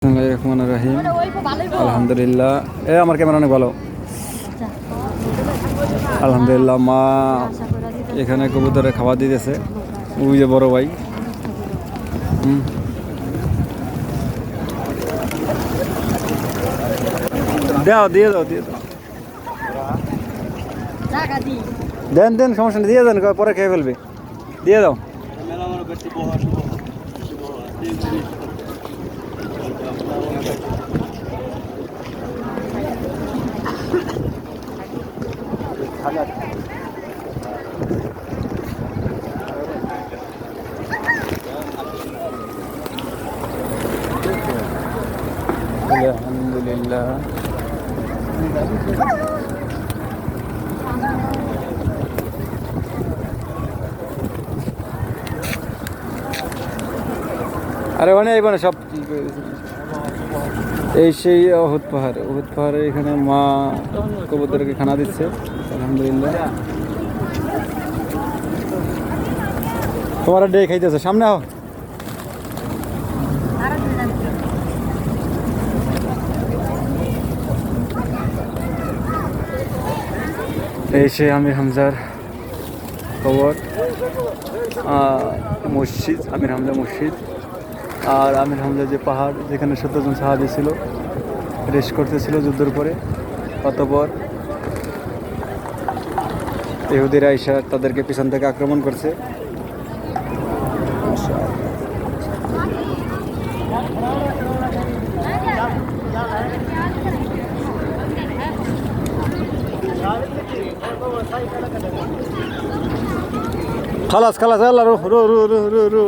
রহিম আলহামদুলিল্লাহ। আমার ক্যামেরা অনেক ভালো। আলহামদুলিল্লাহ, মা এখানে কবুতরে খাবার দিতেছে। ওই যে বড় ভাই, দাও দিয়ে দাও দিয়ে দাও, দেন দেন, সমস্যা নেই, দিয়ে দেন, পরে খেয়ে ফেলবে, দিয়ে দাও। আলহামদুলিল্লাহ। আরে মানে এই মানে সব এই সেই অহুত পাহাড়ে এখানে মা কবুতরকে খানা দিচ্ছে। আলহামদুলিল্লাহ। তোমার ডে খাইতেছে, সামনে হও। এই সে আমির হামজার কবর, মসজিদ, আমির হামজা মসজিদ। আর আমির হামজা যে পাহাড়, যেখানে 17 জন সাহাবী ছিল, রেস্ট করতেছিল যুদ্ধের পরে। অতঃপর ইহুদিরা আইসা তাদেরকে পিছন থেকে আক্রমণ করছে। খালাস খালাস, আল্লাহ রো রো রো রো রো।